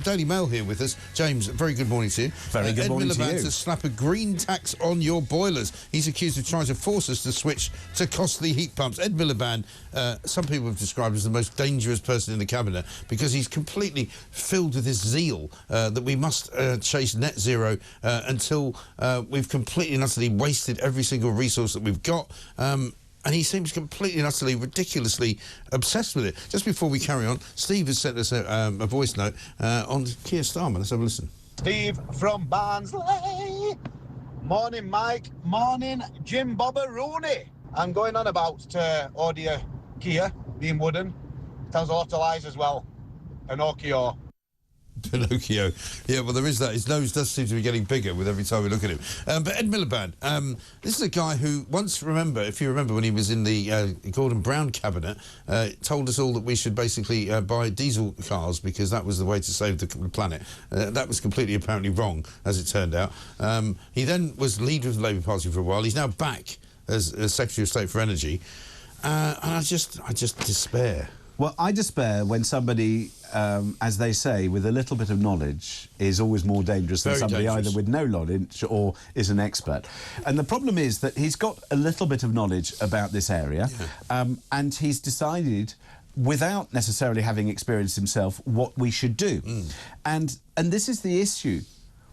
Daily Mail here with us. James, very good morning to you. Very good morning to you. Ed Miliband to slap a green tax on your boilers. He's accused of trying to force us to switch to costly heat pumps. Ed Miliband, some people have described as the most dangerous person in the cabinet because he's completely filled with this zeal that we must chase net zero until we've completely and utterly wasted every single resource that we've got. And he seems completely and utterly ridiculously obsessed with it. Just before we carry on, Steve has sent us a voice note on Keir Starmer. Let's have a listen. Steve from Barnsley. Morning, Mike. Morning, Jim Bobber Rooney. I'm going on about Audio Kia being wooden. Tells a lot of lies as well. Pinocchio. Pinocchio. Yeah, well, there is that. His nose does seem to be getting bigger with every time we look at him. But Ed Miliband, this is a guy who once, if you remember when he was in the Gordon Brown cabinet, told us all that we should basically buy diesel cars because that was the way to save the planet. That was completely apparently wrong, as it turned out. He then was leader of the Labour Party for a while. He's now back as Secretary of State for Energy. And I just despair. Well, I despair when somebody, as they say, with a little bit of knowledge is always more dangerous than somebody either with no knowledge or is an expert. And the problem is that he's got a little bit of knowledge about this area, and he's decided, without necessarily having experienced himself, what we should do. And this is the issue.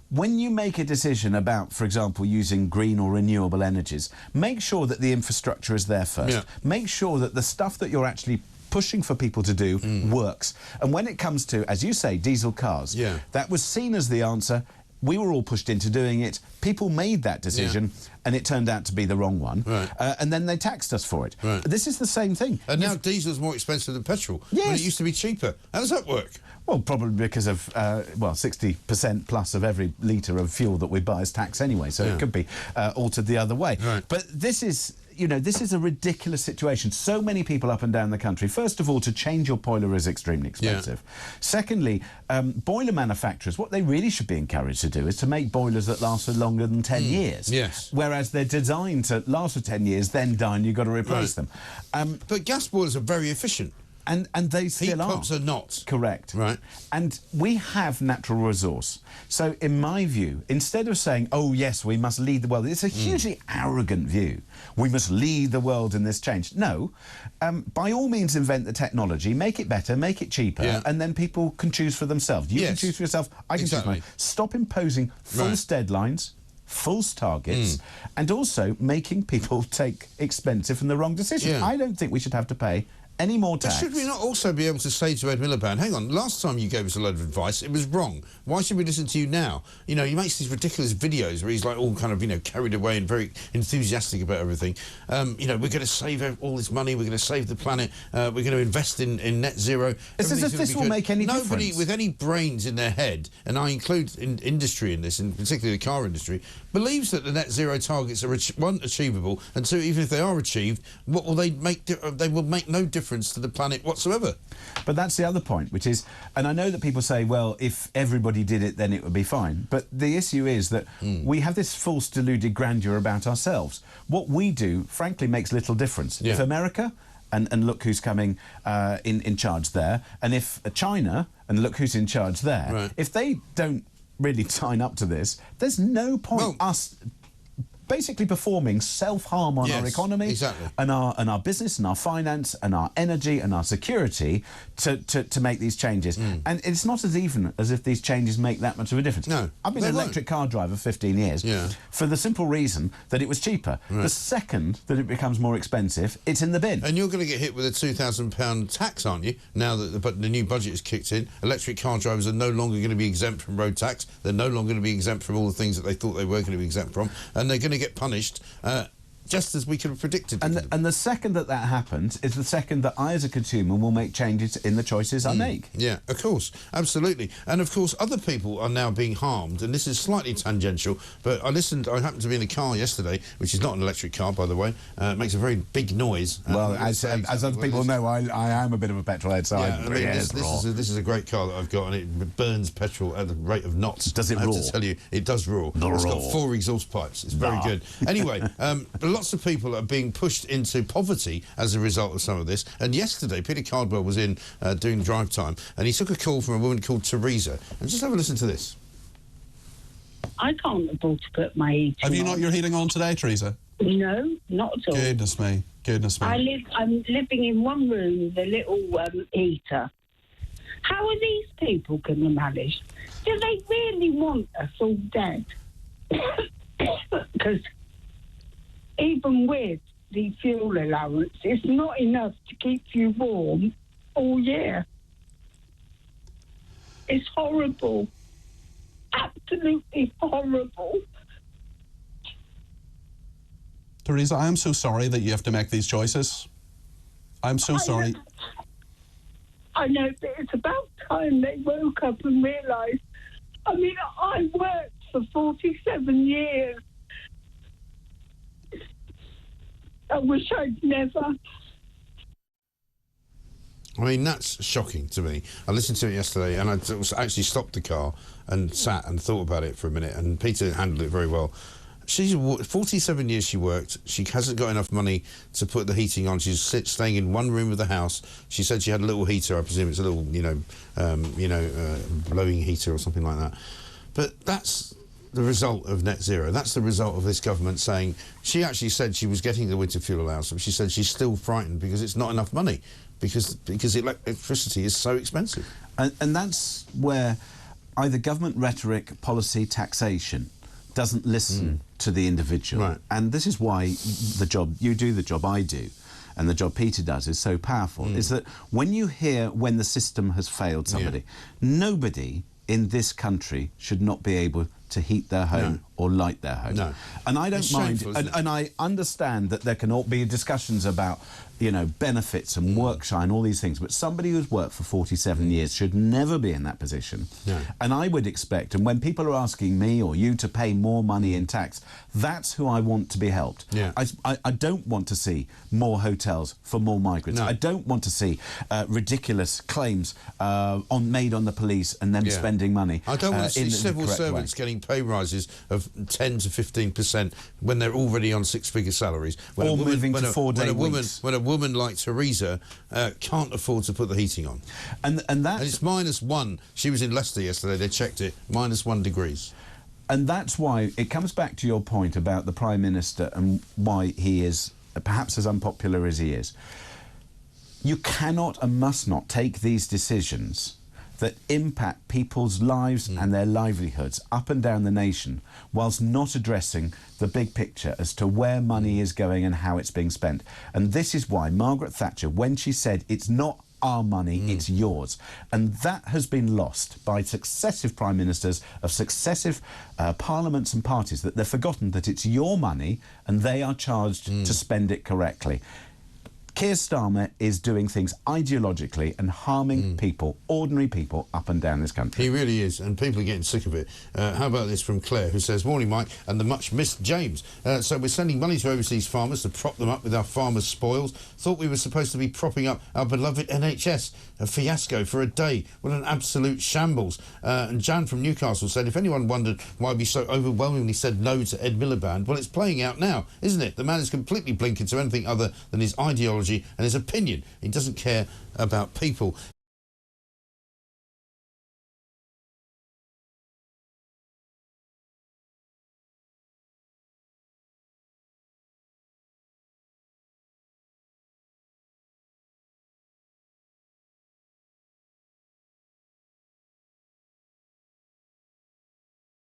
When you make a decision about, for example, using green or renewable energies, make sure that the infrastructure is there first. Make sure that the stuff that you're actually pushing for people to do works. And when it comes to, as you say, diesel cars, that was seen as the answer. We were all pushed into doing it. People made that decision, and it turned out to be the wrong one. And then they taxed us for it. This is the same thing. And now diesel's more expensive than petrol. When it used to be cheaper. How does that work? Well, probably because of, well, 60% plus of every litre of fuel that we buy is tax anyway, so it could be altered the other way. But this is, you know, this is a ridiculous situation. So many people up and down the country. First of all, to change your boiler is extremely expensive. Secondly, boiler manufacturers, what they really should be encouraged to do is to make boilers that last for longer than 10 years. Whereas they're designed to last for 10 years, then die and you've got to replace them. But gas boilers are very efficient. And they still are. Heat pumps are not. Correct. And we have natural resource. So, in my view, instead of saying, oh, yes, we must lead the world, it's a hugely arrogant view. We must lead the world in this change. No. By all means, invent the technology, make it better, make it cheaper, and then people can choose for themselves. You can choose for yourself, I can choose for myself. Stop imposing false deadlines, false targets, and also making people take expensive and the wrong decisions. I don't think we should have to pay any more tax. But should we not also be able to say to Ed Miliband, hang on, last time you gave us a load of advice, it was wrong. Why should we listen to you now? You know, he makes these ridiculous videos where he's like all kind of, you know, carried away and very enthusiastic about everything. You know, we're going to save all this money, we're going to save the planet, we're going to invest in net zero. It's as if this will make any difference. Nobody with any brains in their head, and I include industry in this, and particularly the car industry, believes that the net zero targets are, one, achievable, and two, even if they are achieved, what will they make? They will make no difference to the planet whatsoever. But that's the other point, which is, and I know that people say, well, if everybody did it, then it would be fine. But the issue is that we have this false deluded grandeur about ourselves. What we do, frankly, makes little difference. If America, and look who's coming in charge there, and if China, and look who's in charge there, if they don't really sign up to this, there's no point us basically performing self-harm on our economy and our business and our finance and our energy and our security to make these changes. And it's not as even as if these changes make that much of a difference. No, I've been an electric car driver for 15 years for the simple reason that it was cheaper. The second that it becomes more expensive, it's in the bin. And you're going to get hit with a £2,000 tax, aren't you? Now that the new budget is kicked in, electric car drivers are no longer going to be exempt from road tax. They're no longer going to be exempt from all the things that they thought they were going to be exempt from, and they're going to get punished just as we could have predicted. And the second that happens is the second that I, as a consumer, will make changes in the choices I make. Yeah, of course, absolutely. And of course, other people are now being harmed, and this is slightly tangential, but I happened to be in the car yesterday, which is not an electric car, by the way. It makes a very big noise. Well, as other people know, I am a bit of a petrol head, so this is a great car that I've got, and it burns petrol at the rate of knots. Does it roar? I have to tell you, it does roar. It's got 4 exhaust pipes. It's very good. Anyway, a lots of people are being pushed into poverty as a result of some of this. And yesterday, Peter Cardwell was in doing drive time, and he took a call from a woman called Teresa. And just have a listen to this. I can't afford to put my heating Have you on. not your heating on today, Teresa? No, not at all. Goodness me. Goodness me. I'm living in one room with a little heater. How are these people going to manage? Do they really want us all dead? Because even with the fuel allowance, it's not enough to keep you warm all year. It's horrible. Absolutely horrible. Teresa, I am so sorry that you have to make these choices. I'm so sorry. I know, but it's about time they woke up and realised. I mean, I worked for 47 years. I wish I'd never. I mean, that's shocking to me. I listened to it yesterday, and I actually stopped the car and sat and thought about it for a minute, and Peter handled it very well. She's 47 years she worked. She hasn't got enough money to put the heating on. She's staying in one room of the house. She said she had a little heater. I presume it's a little, blowing heater or something like that. But that's the result of net zero. That's the result of this government saying... She actually said she was getting the winter fuel allowance, but she said she's still frightened because it's not enough money, because electricity is so expensive. And that's where either government rhetoric, policy, taxation doesn't listen to the individual. Right. And this is why the job you do, the job I do, and the job Peter does is so powerful, is that when you hear when the system has failed somebody, nobody in this country should not be able to heat their home or light their home. No. And I don't mind, shameful, and I understand that there can all be discussions about, benefits and work shine, all these things, but somebody who's worked for 47 years should never be in that position. No. And I would expect, and when people are asking me or you to pay more money in tax, that's who I want to be helped. Yeah. I don't want to see more hotels for more migrants. No. I don't want to see ridiculous claims made on the police and them spending money. I don't want to see civil servants getting pay rises of 10 to 15% when they're already on six-figure salaries. When or moving to 4-day weeks. When a woman like Teresa can't afford to put the heating on. And it's -1. She was in Leicester yesterday, they checked it, -1 degrees. And that's why it comes back to your point about the Prime Minister and why he is perhaps as unpopular as he is. You cannot and must not take these decisions that impact people's lives and their livelihoods up and down the nation whilst not addressing the big picture as to where money is going and how it's being spent. And this is why Margaret Thatcher, when she said it's not our money, it's yours, and that has been lost by successive prime ministers of successive parliaments and parties, that they've forgotten that it's your money and they are charged to spend it correctly. Keir Starmer is doing things ideologically and harming people, ordinary people, up and down this country. He really is, and people are getting sick of it. How about this from Claire, who says, "Morning, Mike, and the much-missed James. So we're sending money to overseas farmers to prop them up with our farmers' spoils. Thought we were supposed to be propping up our beloved NHS. A fiasco for a day. What an absolute shambles." And Jan from Newcastle said, "If anyone wondered why we so overwhelmingly said no to Ed Miliband, well, it's playing out now, isn't it? The man is completely blinkered to anything other than his ideology and his opinion. He doesn't care about people."